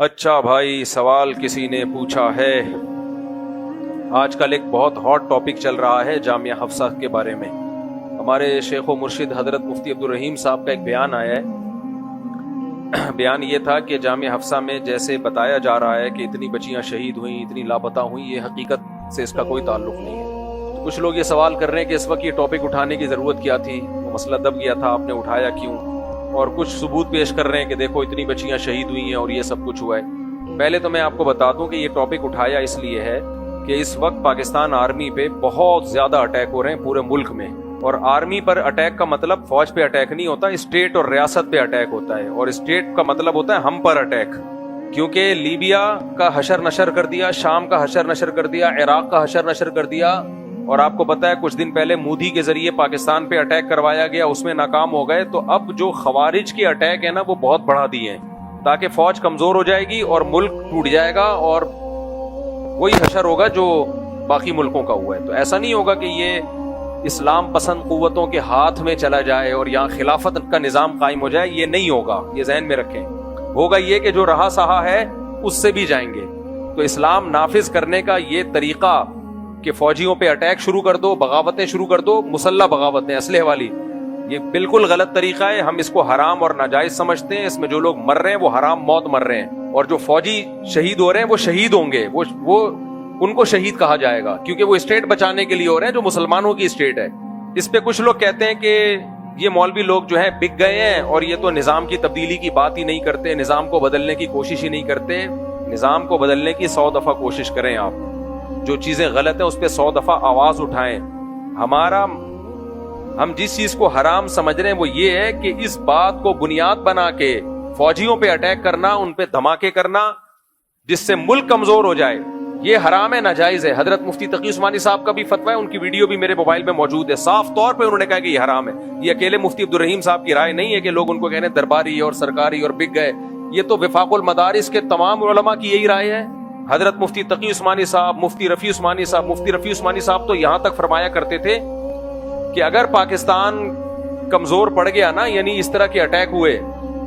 اچھا بھائی، سوال کسی نے پوچھا ہے۔ آج کل ایک بہت ہاٹ ٹاپک چل رہا ہے جامعہ حفصہ کے بارے میں۔ ہمارے شیخ و مرشد حضرت مفتی عبدالرحیم صاحب کا ایک بیان آیا ہے۔ بیان یہ تھا کہ جامعہ حفصہ میں جیسے بتایا جا رہا ہے کہ اتنی بچیاں شہید ہوئیں، اتنی لاپتہ ہوئیں، یہ حقیقت سے اس کا کوئی تعلق نہیں ہے۔ کچھ لوگ یہ سوال کر رہے ہیں کہ اس وقت یہ ٹاپک اٹھانے کی ضرورت کیا تھی، وہ مسئلہ دب گیا تھا، آپ نے اٹھایا کیوں؟ اور کچھ ثبوت پیش کر رہے ہیں کہ دیکھو اتنی بچیاں شہید ہوئی ہیں اور یہ سب کچھ ہوا ہے۔ پہلے تو میں آپ کو بتا دوں کہ یہ ٹاپک اٹھایا اس لیے ہے کہ اس وقت پاکستان آرمی پہ بہت زیادہ اٹیک ہو رہے ہیں پورے ملک میں، اور آرمی پر اٹیک کا مطلب فوج پہ اٹیک نہیں ہوتا، اسٹیٹ اور ریاست پہ اٹیک ہوتا ہے، اور اسٹیٹ کا مطلب ہوتا ہے ہم پر اٹیک۔ کیونکہ لیبیا کا حشر نشر کر دیا، شام کا حشر نشر کر دیا، عراق کا حشر نشر کر دیا، اور آپ کو پتا ہے کچھ دن پہلے مودی کے ذریعے پاکستان پہ اٹیک کروایا گیا، اس میں ناکام ہو گئے۔ تو اب جو خوارج کے اٹیک ہے نا وہ بہت بڑھا دیے ہیں تاکہ فوج کمزور ہو جائے گی اور ملک ٹوٹ جائے گا، اور وہی حشر ہوگا جو باقی ملکوں کا ہوا ہے۔ تو ایسا نہیں ہوگا کہ یہ اسلام پسند قوتوں کے ہاتھ میں چلا جائے اور یہاں خلافت کا نظام قائم ہو جائے، یہ نہیں ہوگا، یہ ذہن میں رکھیں۔ ہوگا یہ کہ جو رہا سہا ہے اس سے بھی جائیں گے۔ تو اسلام نافذ کرنے کا یہ طریقہ کہ فوجیوں پہ اٹیک شروع کر دو، بغاوتیں شروع کر دو، مسلح بغاوتیں اسلحے والی، یہ بالکل غلط طریقہ ہے۔ ہم اس کو حرام اور ناجائز سمجھتے ہیں۔ اس میں جو لوگ مر رہے ہیں وہ حرام موت مر رہے ہیں، اور جو فوجی شہید ہو رہے ہیں وہ شہید ہوں گے، وہ ان کو شہید کہا جائے گا، کیونکہ وہ اسٹیٹ بچانے کے لیے ہو رہے ہیں جو مسلمانوں کی اسٹیٹ ہے۔ اس پہ کچھ لوگ کہتے ہیں کہ یہ مولوی لوگ جو ہیں بک گئے ہیں اور یہ تو نظام کی تبدیلی کی بات ہی نہیں کرتے، نظام کو بدلنے کی کوشش ہی نہیں کرتے۔ نظام کو بدلنے کی 100 دفعہ کوشش کریں، آپ جو چیزیں غلط ہیں اس پہ 100 دفعہ آواز اٹھائیں۔ ہم جس چیز کو حرام سمجھ رہے ہیں وہ یہ ہے کہ اس بات کو بنیاد بنا کے فوجیوں پہ اٹیک کرنا، ان پہ دھماکے کرنا جس سے ملک کمزور ہو جائے، یہ حرام ہے، ناجائز ہے۔ حضرت مفتی تقی عثمانی صاحب کا بھی فتویٰ ہے، ان کی ویڈیو بھی میرے موبائل میں موجود ہے، صاف طور پہ انہوں نے کہا کہ یہ حرام ہے۔ یہ اکیلے مفتی عبدالرحیم صاحب کی رائے نہیں ہے کہ لوگ ان کو کہنے درباری اور سرکاری اور بک گئے، یہ تو وفاق المدارس کے تمام علماء کی یہی رائے ہے۔ حضرت مفتی تقی عثمانی صاحب، مفتی رفیع عثمانی صاحب تو یہاں تک فرمایا کرتے تھے کہ اگر پاکستان کمزور پڑ گیا نا، یعنی اس طرح کے اٹیک ہوئے،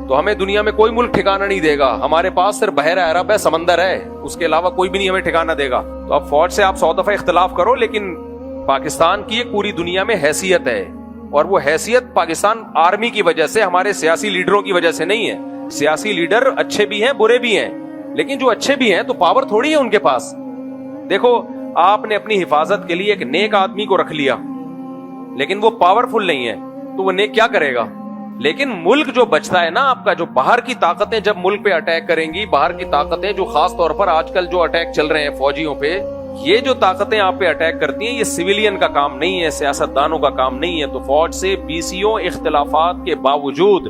تو ہمیں دنیا میں کوئی ملک ٹھکانہ نہیں دے گا، ہمارے پاس صرف بحیرہ عرب ہے، سمندر ہے، اس کے علاوہ کوئی بھی نہیں ہمیں ٹھکانہ دے گا۔ تو اب فوج سے آپ 100 دفعہ اختلاف کرو، لیکن پاکستان کی ایک پوری دنیا میں حیثیت ہے، اور وہ حیثیت پاکستان آرمی کی وجہ سے، ہمارے سیاسی لیڈروں کی وجہ سے نہیں ہے۔ سیاسی لیڈر اچھے بھی ہیں برے بھی ہیں، لیکن جو اچھے بھی ہیں تو پاور تھوڑی ہے ان کے پاس۔ دیکھو، آپ نے اپنی حفاظت کے لیے ایک نیک آدمی کو رکھ لیا، لیکن وہ پاورفل نہیں ہے، تو وہ نیک کیا کرے گا؟ لیکن ملک جو بچتا ہے نا آپ کا، جو باہر کی طاقتیں جب ملک پہ اٹیک کریں گی، باہر کی طاقتیں جو خاص طور پر آج کل جو اٹیک چل رہے ہیں فوجیوں پہ، یہ جو طاقتیں آپ پہ اٹیک کرتی ہیں، یہ سویلین کا کام نہیں ہے، سیاست دانوں کا کام نہیں ہے۔ تو فوج سے بیسیوں اختلافات کے باوجود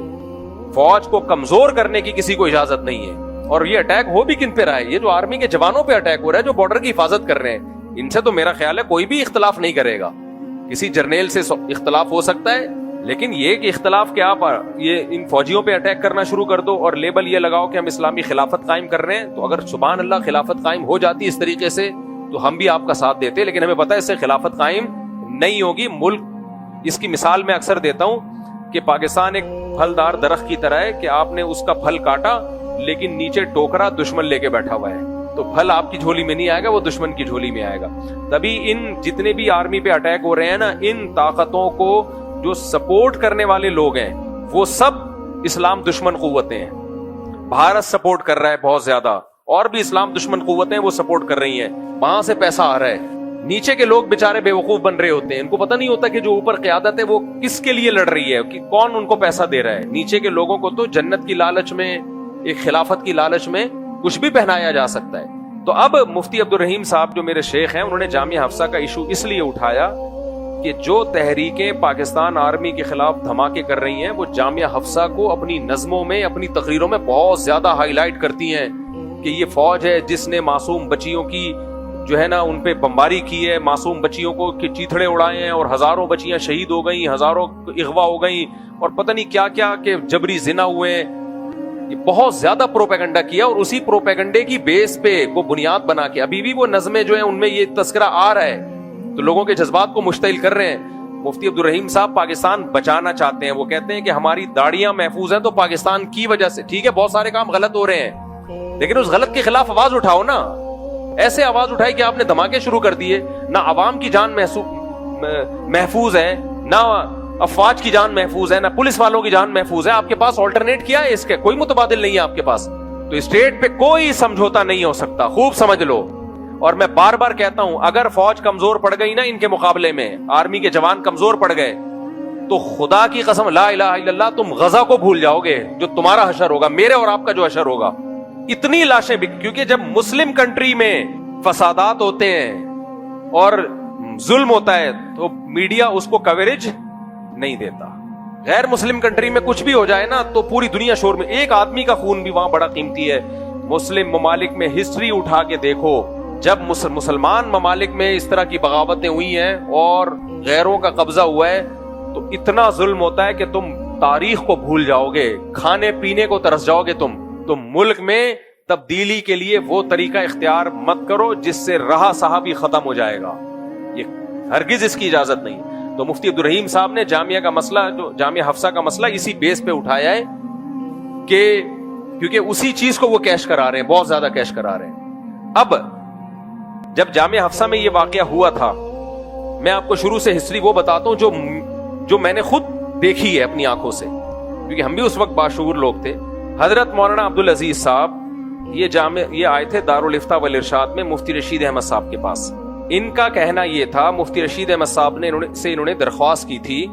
فوج کو کمزور کرنے کی کسی کو اجازت نہیں ہے۔ اور یہ اٹیک ہو بھی کن پہ رہا ہے؟ یہ جو آرمی کے جوانوں پہ اٹیک ہو رہا ہے، جو بارڈر کی حفاظت کر رہے ہیں، ان سے تو میرا خیال ہے کوئی بھی اختلاف نہیں کرے گا۔ کسی جرنیل سے اختلاف ہو سکتا ہے، لیکن یہ کہ اختلاف کے آپ یہ ان فوجیوں پہ اٹیک کرنا شروع کر دو اور لیبل یہ لگاؤ کہ ہم اسلامی خلافت قائم کر رہے ہیں، تو اگر سبحان اللہ خلافت قائم ہو جاتی اس طریقے سے تو ہم بھی آپ کا ساتھ دیتے، لیکن ہمیں پتہ ہے اس سے خلافت قائم نہیں ہوگی۔ ملک، اس کی مثال میں اکثر دیتا ہوں کہ پاکستان ایک پھلدار درخت کی طرح ہے کہ آپ نے اس کا پھل کاٹا، لیکن نیچے ٹوکرا دشمن لے کے بیٹھا ہوا ہے، تو پھل آپ کی جھولی میں نہیں آئے گا، وہ دشمن کی جھولی میں آئے گا۔ تبھی ان جتنے بھی آرمی پہ اٹیک ہو رہے ہیں نا، ان طاقتوں کو جو سپورٹ کرنے والے لوگ ہیں وہ سب اسلام دشمن قوتیں ہیں۔ بھارت سپورٹ کر رہا ہے بہت زیادہ، اور بھی اسلام دشمن قوتیں وہ سپورٹ کر رہی ہیں، وہاں سے پیسہ آ رہا ہے۔ نیچے کے لوگ بےچارے بیوقوف بن رہے ہوتے ہیں، ان کو پتہ نہیں ہوتا کہ جو اوپر قیادت ہے وہ کس کے لیے لڑ رہی ہے، کہ کون ان کو پیسہ دے رہا ہے۔ نیچے کے لوگوں کو تو جنت کی لالچ میں، ایک خلافت کی لالچ میں کچھ بھی پہنایا جا سکتا ہے۔ تو اب مفتی عبدالرحیم صاحب جو میرے شیخ ہیں، انہوں نے جامعہ حفصہ کا ایشو اس لیے اٹھایا کہ جو تحریکیں پاکستان آرمی کے خلاف دھماکے کر رہی ہیں، وہ جامعہ حفصہ کو اپنی نظموں میں، اپنی تقریروں میں بہت زیادہ ہائی لائٹ کرتی ہیں کہ یہ فوج ہے جس نے معصوم بچیوں کی جو ہے نا ان پہ بمباری کی ہے، معصوم بچیوں کو چیتھڑے اڑائے ہیں، اور ہزاروں بچیاں شہید ہو گئیں، ہزاروں اغوا ہو گئیں، اور پتہ نہیں کیا کیا کہ جبری زنا ہوئے ہیں۔ یہ بہت زیادہ پروپیگنڈا کیا، اور اسی پروپیگنڈے کی بیس پہ کو بنیاد بنا کے ابھی بھی وہ نظمیں جو ہیں ان میں یہ تذکرہ آ رہا ہے، تو لوگوں کے جذبات کو مشتعل کر رہے ہیں۔ مفتی عبدالرحیم صاحب پاکستان بچانا چاہتے ہیں، وہ کہتے ہیں کہ ہماری داڑیاں محفوظ ہیں تو پاکستان کی وجہ سے، ٹھیک ہے بہت سارے کام غلط ہو رہے ہیں، لیکن اس غلط کے خلاف آواز اٹھاؤ نا. ایسے آواز اٹھائی کہ آپ نے دھماکے شروع کر دیے. نہ عوام کی جان محفوظ ہے, نہ افواج کی جان محفوظ ہے, نہ پولیس والوں کی جان محفوظ ہے. آپ کے پاس آلٹرنیٹ کیا ہے؟ اس کے کوئی متبادل نہیں ہے آپ کے پاس. تو اسٹیٹ پہ کوئی سمجھوتا نہیں ہو سکتا, خوب سمجھ لو. اور میں بار بار کہتا ہوں, اگر فوج کمزور پڑ گئی نا ان کے مقابلے میں, آرمی کے جوان کمزور پڑ گئے, تو خدا کی قسم لا الہ الا اللہ, تم غزہ کو بھول جاؤ گے جو تمہارا حشر ہوگا, میرے اور آپ کا جو حشر ہوگا. اتنی لاشیں کیونکہ جب مسلم کنٹری میں فسادات ہوتے ہیں اور ظلم ہوتا ہے تو میڈیا اس کو کوریج نہیں دیتا. غیر مسلم کنٹری میں کچھ بھی ہو جائے نا تو پوری دنیا شور میں. ایک آدمی کا خون بھی وہاں بڑا قیمتی ہے. مسلم ممالک میں ہسٹری اٹھا کے دیکھو, جب مسلمان ممالک میں اس طرح کی بغاوتیں ہوئی ہیں اور غیروں کا قبضہ ہوا ہے تو اتنا ظلم ہوتا ہے کہ تم تاریخ کو بھول جاؤ گے, کھانے پینے کو ترس جاؤ گے. تم ملک میں تبدیلی کے لیے وہ طریقہ اختیار مت کرو جس سے رہا صحابی ختم ہو جائے گا. یہ ہرگز اس کی اجازت نہیں. تو مفتی عبدالرحیم صاحب نے جامعہ کا مسئلہ, جو جامعہ حفصہ کا مسئلہ, اسی بیس پہ اٹھایا ہے کہ کیونکہ اسی چیز کو وہ کیش کرا رہے ہیں, بہت زیادہ کیش کرا رہے ہیں. اب جب جامعہ حفصہ میں یہ واقعہ ہوا تھا, میں آپ کو شروع سے ہسٹری وہ بتاتا ہوں جو میں نے خود دیکھی ہے اپنی آنکھوں سے, کیونکہ ہم بھی اس وقت باشعور لوگ تھے. حضرت مولانا عبدالعزیز صاحب یہ آئے تھے دارالفتاء والارشاد میں مفتی رشید احمد صاحب کے پاس. ان کا کہنا یہ تھا, مفتی رشید احمد صاحب نے انہوں نے درخواست کی تھی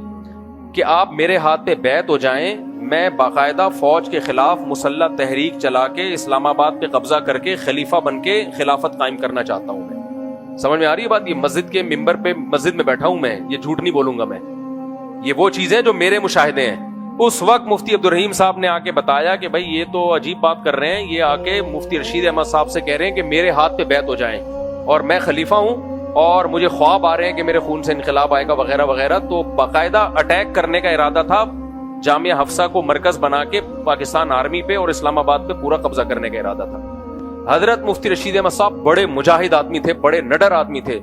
کہ آپ میرے ہاتھ پہ بیعت ہو جائیں, میں باقاعدہ فوج کے خلاف مسلح تحریک چلا کے اسلام آباد پہ قبضہ کر کے خلیفہ بن کے خلافت قائم کرنا چاہتا ہوں. میں سمجھ میں آ رہی ہے بات؟ یہ مسجد کے ممبر پہ مسجد میں بیٹھا ہوں میں, یہ جھوٹ نہیں بولوں گا میں, یہ وہ چیزیں جو میرے مشاہدے ہیں. اس وقت مفتی عبدالرحیم صاحب نے آ کے بتایا کہ بھائی یہ تو عجیب بات کر رہے ہیں, یہ آ کے مفتی رشید احمد صاحب سے کہہ رہے ہیں کہ میرے ہاتھ پہ بیعت ہو جائیں اور میں خلیفہ ہوں اور مجھے خواب آ رہے ہیں کہ میرے خون سے انقلاب آئے گا وغیرہ وغیرہ. تو باقاعدہ اٹیک کرنے کا ارادہ تھا, جامعہ حفصہ کو مرکز بنا کے پاکستان آرمی پہ اور اسلام آباد پہ پورا قبضہ کرنے کا ارادہ تھا. حضرت مفتی رشید احمد صاحب بڑے مجاہد آدمی تھے, بڑے نڈر آدمی تھے,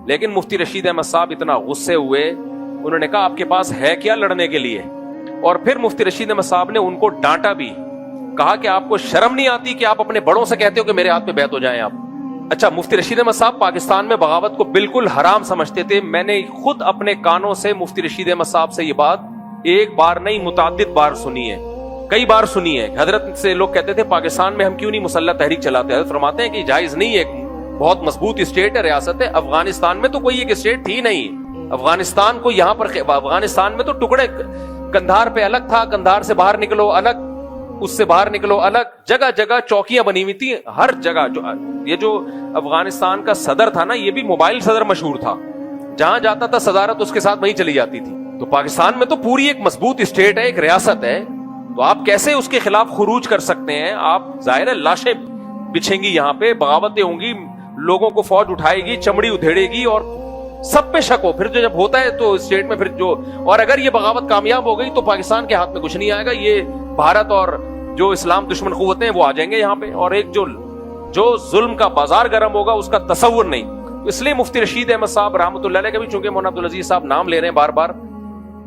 لیکن مفتی رشید احمد صاحب اتنا غصے ہوئے, انہوں نے کہا آپ کے پاس ہے کیا لڑنے کے لیے؟ اور پھر مفتی رشید احمد صاحب نے ان کو ڈانٹا بھی, کہا کہ آپ کو شرم نہیں آتی کہ آپ اپنے بڑوں سے کہتے ہو کہ میرے ہاتھ پہ بیعت ہو جائیں آپ. اچھا, مفتی رشید احمد صاحب پاکستان میں بغاوت کو بالکل حرام سمجھتے تھے. میں نے خود اپنے کانوں سے مفتی رشید احمد صاحب سے یہ بات ایک بار نہیں متعدد بار سنی ہے, کئی بار سنی ہے. حضرت سے لوگ کہتے تھے پاکستان میں ہم کیوں نہیں مسلح تحریک چلاتے؟ حضرت فرماتے ہیں کہ جائز نہیں ہے, بہت مضبوط اسٹیٹ ہے, ریاست ہے. افغانستان میں تو کوئی ایک اسٹیٹ تھی نہیں. افغانستان کو یہاں پر, افغانستان میں تو ٹکڑے, کندھار پہ الگ تھا, کندھار سے باہر نکلو الگ, اس سے باہر نکلو الگ, جگہ جگہ چوکیاں بنی ہوئی تھی ہر جگہ. یہ جو افغانستان کا صدر تھا نا, یہ بھی موبائل صدر مشہور تھا, جہاں جاتا تھا صدارت اس کے ساتھ وہیں چلی جاتی تھی. تو پاکستان میں تو پوری ایک مضبوط اسٹیٹ ہے, ایک ریاست ہے, تو آپ کیسے اس کے خلاف خروج کر سکتے ہیں؟ آپ ظاہر ہے لاشیں بچھیں گی, یہاں پہ بغاوتیں ہوں گی, لوگوں کو فوج اٹھائے گی, چمڑی ادھیڑے گی اور سب پہ شک ہو. پھر جب ہوتا ہے تو اسٹیٹ میں پھر جو, اور اگر یہ بغاوت کامیاب ہو گئی تو پاکستان کے ہاتھ میں کچھ نہیں آئے گا, یہ بھارت اور جو اسلام دشمن قوتیں ہیں وہ آ جائیں گے یہاں پہ, اور ایک جو ظلم کا بازار گرم ہوگا اس کا تصور نہیں. اس لیے مفتی رشید احمد صاحب رحمۃ اللہ علیہ کا بھی, چونکہ مولانا عبدالعزیز صاحب نام لے رہے ہیں بار بار,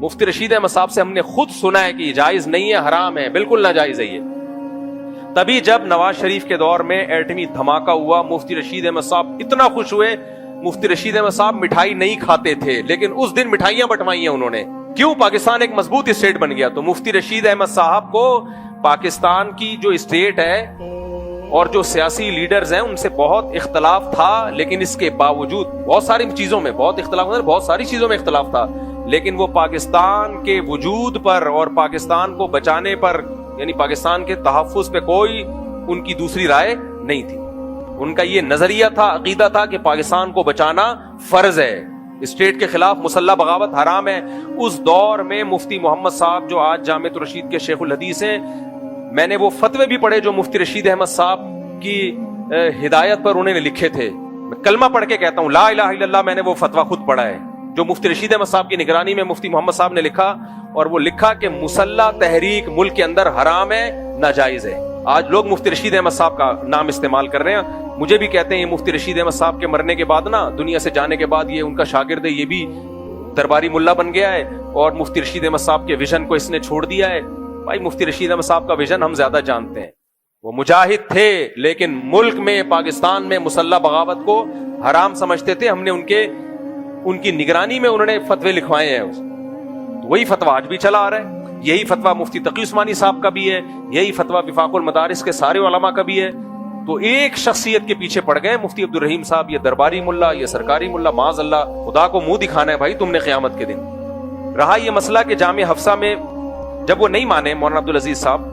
مفتی رشید احمد صاحب سے ہم نے خود سنا ہے کہ یہ جائز نہیں ہے, حرام ہے, بالکل ناجائز ہے یہ. تبھی جب نواز شریف کے دور میں ایٹمی دھماکہ ہوا, مفتی رشید احمد صاحب اتنا خوش ہوئے. مفتی رشید احمد صاحب مٹھائی نہیں کھاتے تھے, لیکن اس دن مٹھائیاں بٹوائی ہیں انہوں نے. کیوں؟ پاکستان ایک مضبوط اسٹیٹ بن گیا. تو مفتی رشید احمد صاحب کو پاکستان کی جو اسٹیٹ ہے اور جو سیاسی لیڈرز ہیں ان سے بہت اختلاف تھا, لیکن اس کے باوجود بہت ساری چیزوں میں بہت اختلاف, بہت ساری چیزوں میں اختلاف تھا, لیکن وہ پاکستان کے وجود پر اور پاکستان کو بچانے پر, یعنی پاکستان کے تحفظ پہ کوئی ان کی دوسری رائے نہیں تھی. ان کا یہ نظریہ تھا, عقیدہ تھا کہ پاکستان کو بچانا فرض ہے, اسٹیٹ کے خلاف مسلح بغاوت حرام ہے. اس دور میں مفتی محمد صاحب جو آج جامعۃ الرشید کے شیخ الحدیث ہیں, میں نے وہ فتوے بھی پڑھے جو مفتی رشید احمد صاحب کی ہدایت پر انہوں نے لکھے تھے. میں کلمہ پڑھ کے کہتا ہوں لا الہ الا اللہ, میں نے وہ فتویٰ خود پڑھا ہے جو مفتی رشید احمد صاحب کی نگرانی میں مفتی محمد صاحب نے لکھا, اور وہ لکھا کہ مسلح تحریک ملک کے اندر حرام ہے, ناجائز ہے. آج لوگ مفتی رشید احمد صاحب کا نام استعمال کر رہے ہیں, مجھے بھی کہتے ہیں یہ مفتی رشید احمد صاحب کے مرنے کے بعد نا, دنیا سے جانے کے بعد, یہ ان کا شاگرد ہے, یہ بھی درباری ملا بن گیا ہے اور مفتی رشید احمد صاحب کے ویژن کو اس نے چھوڑ دیا ہے. بھائی مفتی رشید احمد صاحب کا ویژن ہم زیادہ جانتے ہیں, وہ مجاہد تھے لیکن ملک میں پاکستان میں مسلح بغاوت کو حرام سمجھتے تھے. ہم نے ان کی نگرانی میں انہوں نے فتوے لکھوائے ہیں. تو وہی فتویٰ آج بھی چلا آ رہا ہے. یہی فتویٰ مفتی تقی عثمانی صاحب کا بھی ہے, یہی فتویٰ وفاق المدارس کے سارے علماء کا بھی ہے. تو ایک شخصیت کے پیچھے پڑ گئے مفتی عبدالرحیم صاحب, یہ درباری ملا, یہ سرکاری ملا, معاذ اللہ. خدا کو منہ دکھانا ہے بھائی تم نے قیامت کے دن. رہا یہ مسئلہ کہ جامعہ حفصہ میں جب وہ نہیں مانے مولانا عبدالعزیز صاحب,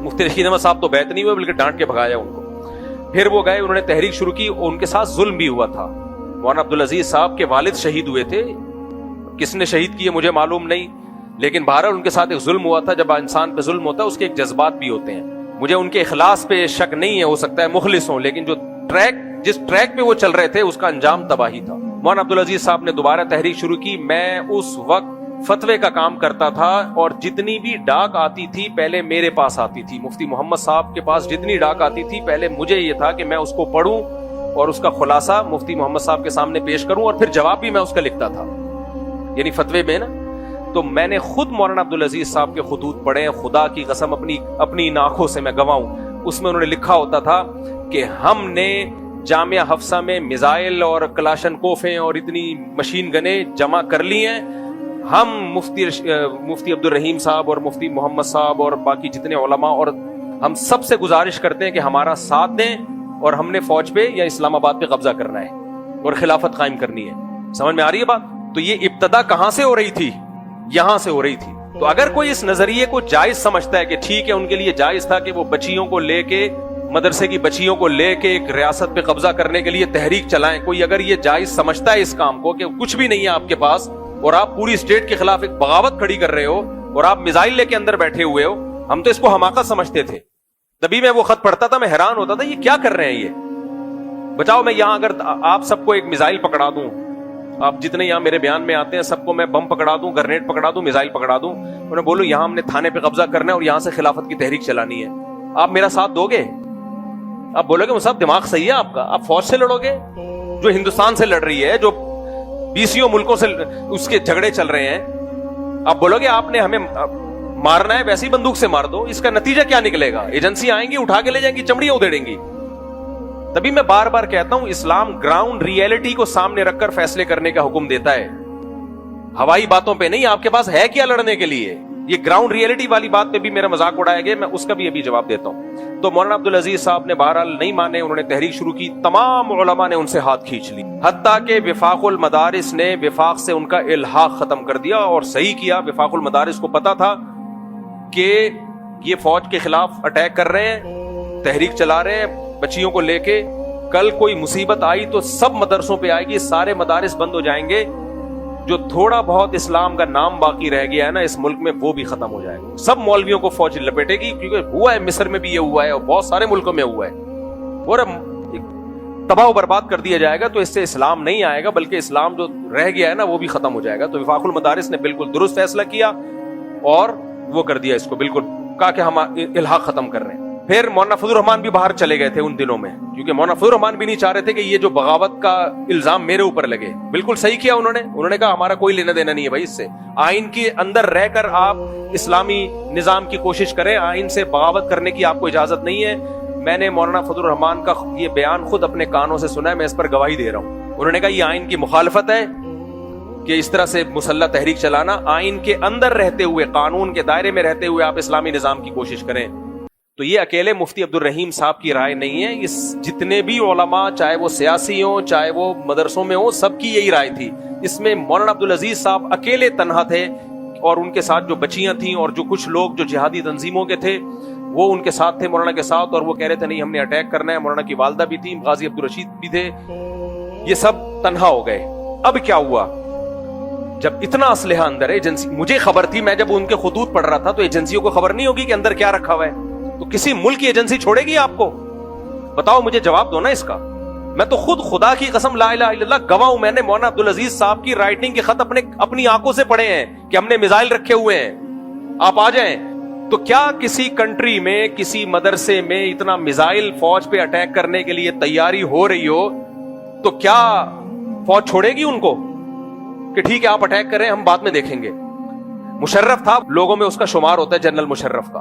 مفتی رشید احمد صاحب تو بیعت نہیں ہوئے بلکہ ڈانٹ کے بھگایا ان کو. پھر وہ گئے, انہوں نے تحریک شروع کی, اور ان کے ساتھ ظلم بھی ہوا تھا. مولانا عبدالعزیز صاحب کے والد شہید ہوئے تھے, کس نے شہید کیے مجھے معلوم نہیں, لیکن بہرحال ان کے ساتھ ایک ظلم ہوا تھا. جب انسان پہ ظلم ہوتا ہے اس کے ایک جذبات بھی ہوتے ہیں. مجھے ان کے اخلاص پہ شک نہیں ہے, ہو سکتا ہے مخلص ہوں, لیکن جس ٹریک پہ وہ چل رہے تھے اس کا انجام تباہی تھا. مولانا عبدالعزیز صاحب نے دوبارہ تحریک شروع کی. میں اس وقت فتوے کا کام کرتا تھا, اور جتنی بھی ڈاک آتی تھی پہلے میرے پاس آتی تھی. مفتی محمد صاحب کے پاس جتنی ڈاک آتی تھی پہلے مجھے یہ تھا کہ میں اس کو پڑھوں اور اس کا خلاصہ مفتی محمد صاحب کے سامنے پیش کروں, اور پھر جواب بھی میں اس کا لکھتا تھا, یعنی فتوے میں نا. تو میں نے خود مولانا عبدالعزیز صاحب کے خطوط پڑھے, خدا کی قسم اپنی آنکھوں سے میں گواہوں. اس میں انہوں نے لکھا ہوتا تھا کہ ہم نے جامعہ حفصہ میں میزائل اور کلاشن کوفیں اور اتنی مشین گنیں جمع کر لی ہیں. ہم مفتی عبدالرحیم صاحب اور مفتی محمد صاحب اور باقی جتنے علماء, اور ہم سب سے گزارش کرتے ہیں کہ ہمارا ساتھ دیں, اور ہم نے فوج پہ یا اسلام آباد پہ قبضہ کرنا ہے اور خلافت قائم کرنی ہے. سمجھ میں آ رہی ہے بات؟ تو یہ ابتدا کہاں سے ہو رہی تھی؟ یہاں سے ہو رہی تھی. تو اگر کوئی اس نظریے کو جائز سمجھتا ہے کہ ٹھیک ہے ان کے لیے جائز تھا کہ وہ بچیوں کو لے کے, مدرسے کی بچیوں کو لے کے ایک ریاست پہ قبضہ کرنے کے لیے تحریک چلائیں, کوئی اگر یہ جائز سمجھتا ہے اس کام کو کہ کچھ بھی نہیں ہے آپ کے پاس اور آپ پوری اسٹیٹ کے خلاف ایک بغاوت کھڑی کر رہے ہو اور آپ میزائل لے کے اندر بیٹھے ہوئے ہو, ہم تو اس کو حماقت سمجھتے تھے. تبھی میں وہ خط پڑھتا تھا, میں حیران ہوتا تھا یہ کیا کر رہے ہیں یہ. بچاؤ میں یہاں اگر آپ سب کو ایک میزائل پکڑا دوں, آپ جتنے یہاں میرے بیان میں آتے ہیں سب کو میں بم پکڑا دوں, گرنیڈ پکڑا دوں, میزائل پکڑا دوں, انہیں بولوں یہاں ہم نے تھانے پہ قبضہ کرنا ہے اور یہاں سے خلافت کی تحریک چلانی ہے, آپ میرا ساتھ دو گے؟ آپ بولو گے صاحب دماغ صحیح ہے آپ کا, آپ فوج سے لڑو گے جو ہندوستان سے لڑ رہی ہے, جو 20 ملکوں سے اس کے جھگڑے چل رہے ہیں؟ آپ بولو گے آپ نے ہمیں مارنا ہے ویسی بندوق سے مار دو, اس کا نتیجہ کیا نکلے گا؟ ایجنسی آئیں گی اٹھا کے لے جائیں گی, چمڑیاں ادھیڑیں گی. تبھی میں بار بار کہتا ہوں اسلام گراؤنڈ ریئلٹی کو سامنے رکھ کر فیصلے کرنے کا حکم دیتا ہے, ہوائی باتوں پہ نہیں. آپ کے پاس ہے کیا لڑنے کے لیے؟ یہ گراؤنڈ ریئلٹی والی بات پہ بھی میرا مذاق اڑایا گیا, میں اس کا بھی ابھی جواب دیتا ہوں. تو مولانا عبدالعزیز صاحب نے بہرحال نہیں مانے, انہوں نے تحریک شروع کی, تمام علماء نے ان سے ہاتھ کھینچ لی, حتیٰ کہ وفاق المدارس نے وفاق سے ان کا الحاق ختم کر دیا, اور صحیح کیا. وفاق المدارس کو پتا تھا کہ یہ فوج کے خلاف اٹیک کر رہے ہیں, تحریک چلا رہے ہیں بچیوں کو لے کے, کل کوئی مصیبت آئی تو سب مدرسوں پہ آئے گی, سارے مدارس بند ہو جائیں گے, جو تھوڑا بہت اسلام کا نام باقی رہ گیا ہے نا اس ملک میں وہ بھی ختم ہو جائے گا. سب مولویوں کو فوج لپیٹے گی, کیونکہ ہوا ہے مصر میں بھی یہ ہوا ہے اور بہت سارے ملکوں میں ہوا ہے, اور تباہ و برباد کر دیا جائے گا. تو اس سے اسلام نہیں آئے گا بلکہ اسلام جو رہ گیا ہے نا وہ بھی ختم ہو جائے گا. تو وفاق المدارس نے بالکل درست فیصلہ کیا اور وہ کر دیا, اس کو بالکل کہا کہ ہم الحاق ختم کر رہے ہیں. پھر مولانا فضل الرحمان بھی باہر چلے گئے تھے ان دنوں میں, کیونکہ مولانا فضل الرحمان بھی نہیں چاہ رہے تھے کہ یہ جو بغاوت کا الزام میرے اوپر لگے. بالکل صحیح کیا انہوں نے کہا ہمارا کوئی لینا دینا نہیں ہے بھائی اس سے, آئین کے اندر رہ کر آپ اسلامی نظام کی کوشش کریں, آئین سے بغاوت کرنے کی آپ کو اجازت نہیں ہے. میں نے مولانا فضل الرحمان کا یہ بیان خود اپنے کانوں سے سنا ہے, میں اس پر گواہی دے رہا ہوں. انہوں نے کہا یہ آئین کی مخالفت ہے کہ اس طرح سے مسلح تحریک چلانا, آئین کے اندر رہتے ہوئے, قانون کے دائرے میں رہتے ہوئے آپ اسلامی نظام کی کوشش کریں. تو یہ اکیلے مفتی عبدالرحیم صاحب کی رائے نہیں ہے, اس جتنے بھی علماء چاہے وہ سیاسی ہوں چاہے وہ مدرسوں میں ہوں سب کی یہی رائے تھی. اس میں مولانا عبدالعزیز صاحب اکیلے تنہا تھے, اور ان کے ساتھ جو بچیاں تھیں اور جو کچھ لوگ جو جہادی تنظیموں کے تھے وہ ان کے ساتھ تھے, مولانا کے ساتھ, اور وہ کہہ رہے تھے نہیں ہم نے اٹیک کرنا ہے. مولانا کی والدہ بھی تھی, غازی عبدالرشید بھی تھے, یہ سب تنہا ہو گئے. اب کیا ہوا جب اتنا اسلحہ اندر ہے, ایجنسی مجھے خبر تھی, میں جب ان کے خطوط پڑھ رہا تھا تو ایجنسیوں کو خبر نہیں ہوگی کہ اندر کیا رکھا ہوا ہے, تو کسی ملک کی ایجنسی چھوڑے گی آپ کو؟ بتاؤ مجھے جواب دو نا اس کا. میں تو خود خدا کی قسم لا الہ الا اللہ گواہ ہوں, میں نے مولانا عبدالعزیز صاحب کی رائٹنگ کے خط اپنی آنکھوں سے پڑھے ہیں کہ ہم نے میزائل رکھے ہوئے ہیں, آپ آ جائیں. تو کیا کسی کنٹری میں کسی مدرسے میں اتنا میزائل فوج پہ اٹیک کرنے کے لیے تیاری ہو رہی ہو تو کیا فوج چھوڑے گی ان کو کہ ٹھیک ہے آپ اٹیک کریں ہم بعد میں دیکھیں گے؟ مشرف تھا, لوگوں میں اس کا شمار ہوتا ہے جنرل مشرف کا,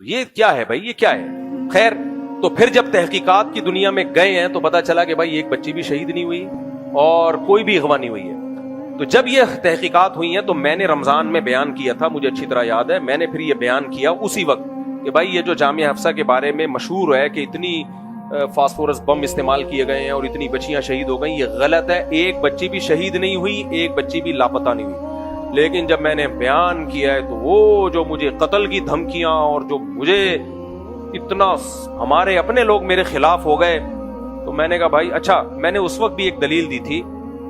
یہ کیا ہے بھائی, یہ کیا ہے؟ خیر, تو پھر جب تحقیقات کی دنیا میں گئے ہیں تو پتا چلا کہ بھائی ایک بچی بھی شہید نہیں ہوئی اور کوئی بھی اغوا نہیں ہوئی ہے. تو جب یہ تحقیقات ہوئی ہیں تو میں نے رمضان میں بیان کیا تھا, مجھے اچھی طرح یاد ہے, میں نے پھر یہ بیان کیا اسی وقت کہ بھائی یہ جو جامعہ حفصہ کے بارے میں مشہور ہے کہ اتنی فاسفورس بم استعمال کیے گئے ہیں اور اتنی بچیاں شہید ہو گئیں, یہ غلط ہے. ایک بچی بھی شہید نہیں ہوئی, ایک بچی بھی لاپتہ نہیں ہوئی. لیکن جب میں نے بیان کیا ہے تو وہ جو مجھے قتل کی دھمکیاں اور جو مجھے اتنا ہمارے اپنے لوگ میرے خلاف ہو گئے, تو میں نے کہا بھائی اچھا, میں نے اس وقت بھی ایک دلیل دی تھی.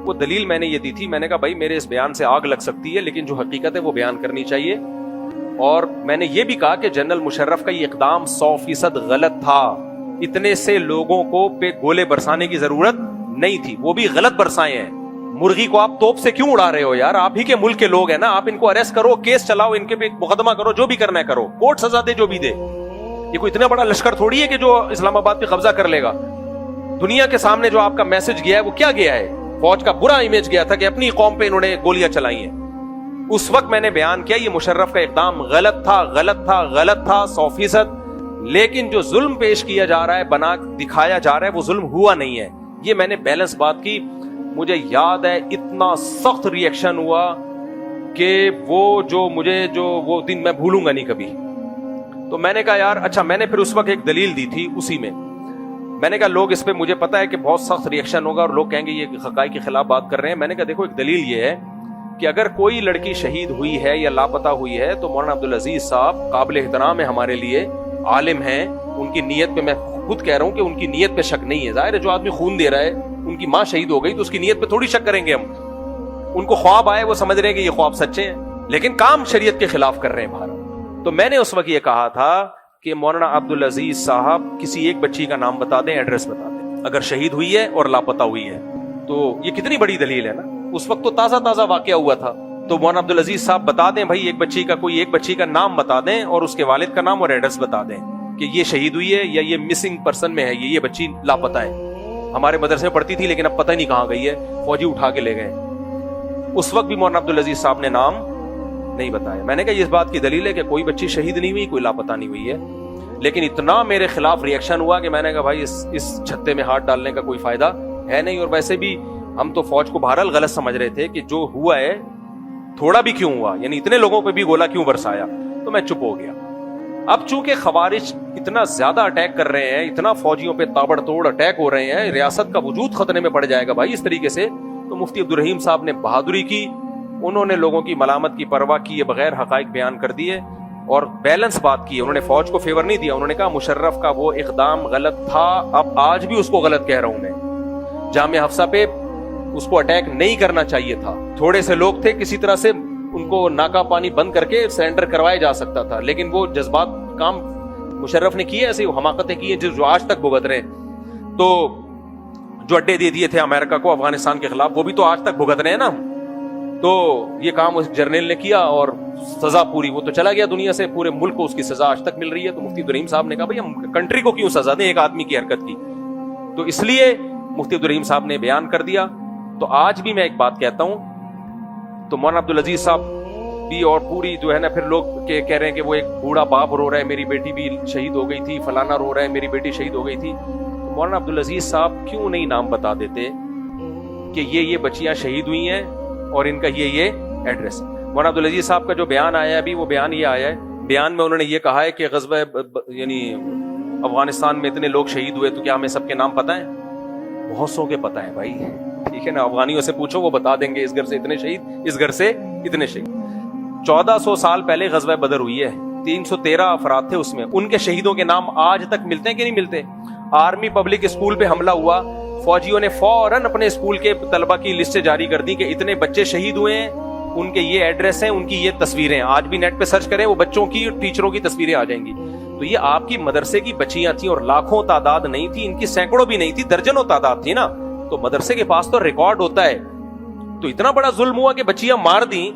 وہ دلیل میں نے یہ دی تھی, میں نے کہا بھائی میرے اس بیان سے آگ لگ سکتی ہے لیکن جو حقیقت ہے وہ بیان کرنی چاہیے. اور میں نے یہ بھی کہا کہ جنرل مشرف کا یہ اقدام 100% غلط تھا. اتنے سے لوگوں کو پہ گولے برسانے کی ضرورت نہیں تھی, وہ بھی غلط برسائے ہیں. مرغی کو آپ توپ سے کیوں اڑا رہے ہو یار؟ آپ ہی کے ملک کے لوگ ہیں نا, آپ ان کو اریسٹ کرو, کیس چلاؤ, ان کے پہ مقدمہ کرو, جو بھی کرنا ہے کرو, کورٹ سزا دے جو بھی دے. یہ کوئی اتنا بڑا لشکر تھوڑی ہے کہ جو اسلام آباد پہ قبضہ کر لے گا. دنیا کے سامنے جو آپ کا میسج گیا ہے وہ کیا گیا ہے؟ فوج کا برا امیج گیا تھا کہ اپنی قوم پہ انہوں نے گولیاں چلائی ہیں. اس وقت میں نے بیان کیا یہ مشرف کا اقدام غلط تھا, غلط تھا, غلط تھا 100%. لیکن جو ظلم پیش کیا جا رہا ہے, بنا دکھایا جا رہا ہے, وہ ظلم ہوا نہیں ہے. یہ میں نے بیلنس بات کی. مجھے یاد ہے اتنا سخت ری ایکشن ہوا کہ وہ دن میں بھولوں گا نہیں کبھی. تو میں نے کہا یار اچھا, میں نے پھر اس وقت ایک دلیل دی تھی اسی میں نے کہا لوگ اس پہ مجھے پتا ہے کہ بہت سخت ری ایکشن ہوگا اور لوگ کہیں گے یہ حقائق کے خلاف بات کر رہے ہیں. میں نے کہا دیکھو ایک دلیل یہ ہے کہ اگر کوئی لڑکی شہید ہوئی ہے یا لاپتہ ہوئی ہے تو مولانا عبدالعزیز صاحب قابل احترام ہے ہمارے لیے, عالم ہیں. ان کی نیت پہ میں خود کہہ رہا ہوں کہ ان کی نیت پہ شک نہیں ہے. ظاہر ہے جو آدمی خون دے رہا ہے, ان کی ماں شہید ہو گئی تو اس کی نیت پہ تھوڑی شک کریں گے ہم. ان کو خواب آئے, وہ سمجھ رہے ہیں کہ یہ خواب سچے ہیں, لیکن کام شریعت کے خلاف کر رہے ہیں باہر. تو میں نے اس وقت یہ کہا تھا کہ مولانا عبدالعزیز صاحب کسی ایک بچی کا نام بتا دیں, ایڈریس بتا دیں, اگر شہید ہوئی ہے اور لاپتہ ہوئی ہے. تو یہ کتنی بڑی دلیل ہے نا. اس وقت تو تازہ واقعہ ہوا تھا. تو مولانا عبدالعزیز صاحب بتا دیں بھائی کوئی ایک بچی کا نام بتا دیں اور اس کے والد کا نام اور ایڈریس بتا دیں کہ یہ شہید ہوئی ہے یا یہ مسنگ پرسن میں ہے, یہ بچی لاپتہ ہے. ہمارے مدرسے میں پڑھتی تھی لیکن اب پتہ نہیں کہاں گئی ہے, فوجی اٹھا کے لے گئے. اس وقت بھی مولانا عبدالعزیز صاحب نے نام نہیں بتایا. میں نے کہا اس بات کی دلیل ہے کہ کوئی بچی شہید نہیں ہوئی, کوئی لاپتہ نہیں ہوئی ہے. لیکن اتنا میرے خلاف ری ایکشن ہوا کہ میں نے کہا بھائی اس چھتے میں ہاتھ ڈالنے کا کوئی فائدہ ہے نہیں. اور ویسے بھی ہم تو فوج کو بہرحال غلط سمجھ رہے تھے کہ جو ہوا ہے تھوڑا بھی کیوں ہوا, یعنی اتنے لوگوں پہ بھی گولا کیوں برسایا. تو میں چپ ہو گیا. اب چونکہ خوارج اتنا زیادہ اٹیک کر رہے ہیں, اتنا فوجیوں پہ تابڑ توڑ اٹیک ہو رہے ہیں, ریاست کا وجود خطرے میں پڑ جائے گا بھائی اس طریقے سے. تو مفتی عبدالرحیم صاحب نے بہادری کی, انہوں نے لوگوں کی ملامت کی پرواہ کیے بغیر حقائق بیان کر دیے اور بیلنس بات کی. انہوں نے فوج کو فیور نہیں دیا. انہوں نے کہا مشرف کا وہ اقدام غلط تھا, اب آج بھی اس کو غلط کہہ رہا ہوں میں. جامعہ حفصہ پہ اس کو اٹیک نہیں کرنا چاہیے تھا. تھوڑے سے لوگ تھے, کسی طرح سے ان کو ناکا پانی بند کر کے سرنڈر کروایا جا سکتا تھا, لیکن وہ جذبات کام مشرف نے کیے, ایسے حماقتیں کی ہیں جو آج تک بھگت رہے ہیں. تو جو اڈے دے دیے تھے امریکہ کو افغانستان کے خلاف, وہ بھی تو آج تک بھگت رہے ہیں نا. تو یہ کام اس جرنیل نے کیا اور سزا پوری, وہ تو چلا گیا دنیا سے, پورے ملک کو اس کی سزا آج تک مل رہی ہے. تو مفتی عبدالرحیم صاحب نے کہا بھائی ہم کنٹری کو کیوں سزا دیں ایک آدمی کی حرکت کی. تو اس لیے مفتی عبدالرحیم صاحب نے بیان کر دیا. تو آج بھی میں ایک بات کہتا ہوں, تو مولانا عبدالعزیز صاحب بھی اور پوری جو ہے نا, پھر لوگ کہہ رہے ہیں کہ وہ ایک بوڑھا باپ رو رہا ہے میری بیٹی بھی شہید ہو گئی تھی, فلانا رو رہا ہے میری بیٹی شہید ہو گئی تھی. تو مولانا عبدالعزیز صاحب کیوں نہیں نام بتا دیتے کہ یہ بچیاں شہید ہوئی ہیں اور ان کا یہ ایڈریس. مولانا عبدالعزیز صاحب کا جو بیان آیا ہے ابھی, وہ بیان یہ آیا ہے, بیان میں انہوں نے یہ کہا ہے کہ غزوہ یعنی افغانستان میں اتنے لوگ شہید ہوئے, تو کیا ہمیں سب کے نام پتہ ہیں؟ بہت سو کے پتہ ہیں بھائی, ٹھیک ہے نا. افغانیوں سے پوچھو وہ بتا دیں گے اس گھر سے اتنے شہید, اس گھر سے اتنے شہید. 1400 سال پہلے غزوہ بدر ہوئی ہے, 313 افراد تھے اس میں, ان کے شہیدوں کے نام آج تک ملتے ہیں کہ نہیں ملتے؟ آرمی پبلک اسکول پہ حملہ ہوا, فوجیوں نے فوراً اپنے اسکول کے طلبہ کی لسٹیں جاری کر دی کہ اتنے بچے شہید ہوئے ہیں, ان کے یہ ایڈریس ہیں, ان کی یہ تصویریں. آج بھی نیٹ پہ سرچ کریں, وہ بچوں کی ٹیچروں کی تصویریں آ جائیں گی. تو یہ آپ کی مدرسے کی بچیاں تھیں اور لاکھوں تعداد نہیں تھی, ان کی سینکڑوں بھی نہیں تھی, درجنوں تعداد تھی نا. تو مدرسے کے پاس تو ریکارڈ ہوتا ہے. تو اتنا بڑا ظلم ہوا کہ بچیاں مار دیں,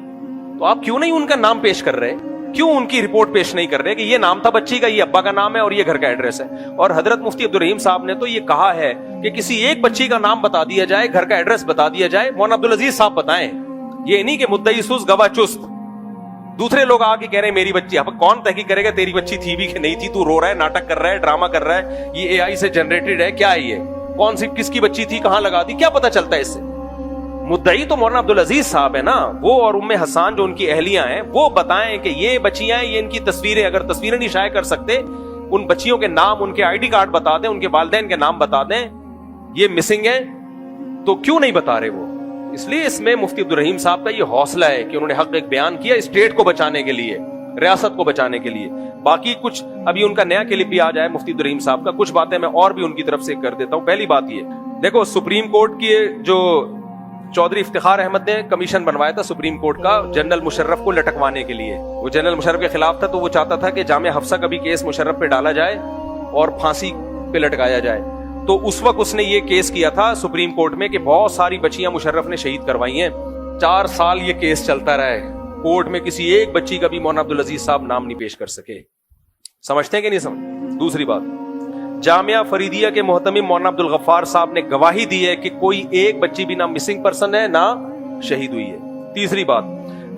تو آپ کیوں نہیں ان کا نام پیش کر رہے, کیوں ان کی رپورٹ پیش نہیں کر رہے کہ یہ نام تھا بچی کا, یہ ابا کا نام ہے اور یہ گھر کا ایڈریس ہے. اور حضرت مفتی عبدالرحیم صاحب نے تو یہ کہا ہے کہ کسی ایک بچی کا نام بتا دیا جائے, گھر کا ایڈریس بتا دیا جائے. مولانا عبدالعزیز صاحب بتائیں, یہ نہیں کہ مدعی سست گواہ چست, دوسرے لوگ آ کے کہہ رہے ہیں میری بچی. اب کون تحقیق کرے گا تیری بچی تھی بھی کہ نہیں تھی؟ تو رو رہا ہے, ناٹک کر رہا ہے, ڈرامہ کر رہا ہے, یہ اے آئی سے جنریٹڈ ہے, کیا ہے یہ؟ کون سی کس کی بچی تھی, کہاں لگا دی, کیا پتا چلتا ہے اس سے؟ مدعی تو مولانا عبدالعزیز صاحب ہے نا, وہ اور ام حسان جو ان کی اہلیاں ہیں وہ بتائیں کہ یہ بچیاں ہیں, یہ ان کی تصویریں, اگر تصویریں نہیں شائع کر سکتے, ان بچیوں کے نام, ان کے آئی ڈی کارڈ بتا دیں, ان کے والدین کے نام بتا دیں, یہ مسنگ ہیں, تو کیوں نہیں بتا رہے وہ؟ اس لیے اس میں مفتی عبدالرحیم صاحب کا یہ حوصلہ ہے کہ انہوں نے حق ایک بیان کیا اسٹیٹ کو بچانے کے لیے, ریاست کو بچانے کے لیے. باقی کچھ ابھی ان کا نیا کلپ بھی آ جائے مفتی عبدالرحیم صاحب کا, کچھ باتیں میں اور بھی ان کی طرف سے کر دیتا ہوں. پہلی بات یہ دیکھو, سپریم کورٹ کی جو چودھری افتخار احمد نے کمیشن بنوایا تھا سپریم کورٹ کا جنرل مشرف کو لٹکوانے کے لیے, وہ جنرل مشرف کے خلاف تھا, تو وہ چاہتا تھا کہ جامعہ حفصہ کا بھی کیس مشرف پہ ڈالا جائے اور پھانسی پہ لٹکایا جائے. تو اس وقت اس نے یہ کیس کیا تھا سپریم کورٹ میں کہ بہت ساری بچیاں مشرف نے شہید کروائی ہیں. 4 سال یہ کیس چلتا رہا ہے, کورٹ میں کسی ایک بچی کا بھی مولانا عبدالعزیز صاحب نام نہیں پیش کر سکے. سمجھتے ہیں کہ نہیں سمجھ؟ دوسری بات, جامعہ فریدیہ کے محتمم مولانا عبدالغفار صاحب نے گواہی دی ہے کہ کوئی ایک بچی بھی نہ مسنگ پرسن ہے نہ شہید ہوئی ہے. تیسری بات,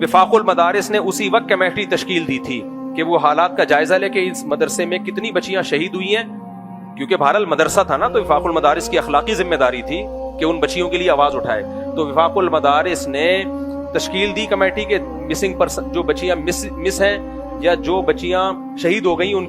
وفاق المدارس نے اسی وقت کمیٹی تشکیل دی تھی کہ وہ حالات کا جائزہ لے کہ اس مدرسے میں کتنی بچیاں شہید ہوئی ہیں, کیونکہ بہرحال مدرسہ تھا نا, تو وفاق المدارس کی اخلاقی ذمہ داری تھی کہ ان بچیوں کے لیے آواز اٹھائے. تو وفاق المدارس نے تشکیل دی کمیٹی کے مسنگ پرسن, جو بچیاں مس ہیں یا جو بچیاں شہید ہو گئیں, ان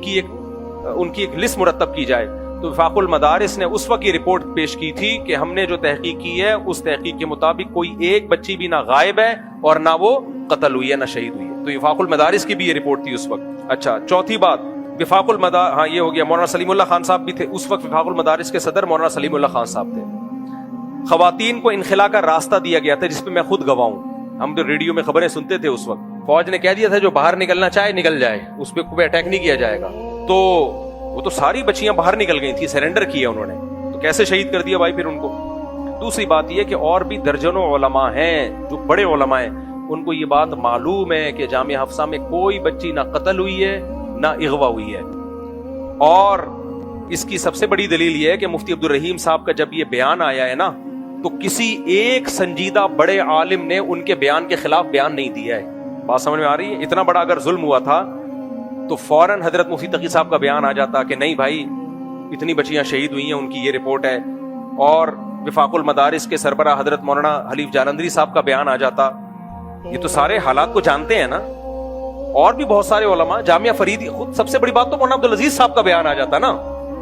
کی ایک لسٹ مرتب کی جائے. تو وفاق المدارس نے اس وقت یہ رپورٹ پیش کی تھی کہ ہم نے جو تحقیق کی ہے اس تحقیق کے مطابق کوئی ایک بچی بھی نہ غائب ہے اور نہ وہ قتل ہوئی ہے نہ شہید ہوئی ہے. تو وفاق المدارس کی بھی یہ رپورٹ تھی اس وقت. اچھا, چوتھی بات, وفاق المدارس, ہاں یہ ہو گیا, مولانا سلیم اللہ خان صاحب بھی تھے اس وقت, وفاق المدارس کے صدر مولانا سلیم اللہ خان صاحب تھے. خواتین کو انخلا کا راستہ دیا گیا تھا جس پہ میں خود گواہ ہوں, ہم جو ریڈیو میں خبریں سنتے تھے اس وقت, فوج نے کہہ دیا تھا جو باہر نکلنا چاہے نکل جائے, اس پہ کوئی اٹیک نہیں کیا جائے گا. تو وہ تو ساری بچیاں باہر نکل گئی تھی, سرنڈر کیا انہوں نے, تو کیسے شہید کر دیا بھائی پھر ان کو. دوسری بات یہ کہ اور بھی درجنوں علماء ہیں جو بڑے علماء ہیں, ان کو یہ بات معلوم ہے کہ جامعہ حفصہ میں کوئی بچی نہ قتل ہوئی ہے نہ اغوا ہوئی ہے. اور اس کی سب سے بڑی دلیل یہ ہے کہ مفتی عبدالرحیم صاحب کا جب یہ بیان آیا ہے نا, تو کسی ایک سنجیدہ بڑے عالم نے ان کے بیان کے خلاف بیان نہیں دیا ہے. بات سمجھ میں آ رہی ہے؟ اتنا بڑا اگر ظلم ہوا تھا تو فوراً حضرت مفتی تقی صاحب کا بیان آ جاتا کہ نہیں بھائی اتنی بچیاں شہید ہوئی ہیں, ان کی یہ رپورٹ ہے. اور وفاق المدارس کے سربراہ حضرت مولانا حلیف جالندری صاحب کا بیان آ جاتا. یہ تو سارے حالات کو جانتے ہیں نا. اور بھی بہت سارے علماء, جامعہ فریدی, خود سب سے بڑی بات تو مولانا عبدالعزیز صاحب کا بیان آ جاتا نا.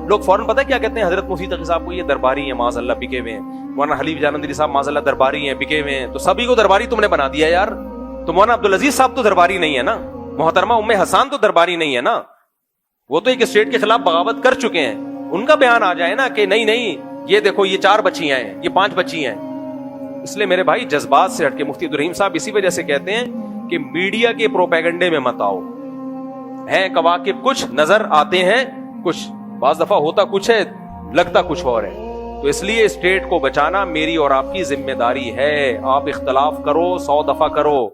لوگ فوراً پتہ کیا کہتے ہیں, حضرت مفتی تقی صاحب کو یہ درباری ہیں معاذ اللہ, بکے ہوئے ہیں. مولانا حلیف جالندری صاحب معاذ اللہ درباری ہیں, بکے ہوئے ہیں. تو سبھی کو درباری تم نے بنا دیا یار. تو مولانا عبدالعزیز صاحب تو درباری نہیں ہے نا, محترمہ ام حسان تو درباری نہیں ہے نا, وہ تو ایک اسٹیٹ کے خلاف بغاوت کر چکے ہیں. ان کا بیان آ جائے نا کہ نہیں یہ دیکھو یہ 4 بچیاں ہیں, یہ 5 بچی ہیں. اس لیے میرے بھائی جذبات سے ہٹ کے مفتی عبدالرحیم صاحب اسی وجہ سے کہتے ہیں کہ میڈیا کے پروپیگنڈے میں مت آؤ. ہیں کواکب کچھ, نظر آتے ہیں کچھ, بعض دفعہ ہوتا کچھ ہے لگتا کچھ اور ہے. تو اس لیے اسٹیٹ کو بچانا میری اور آپ کی ذمہ داری ہے. آپ اختلاف کرو 100 دفعہ کرو,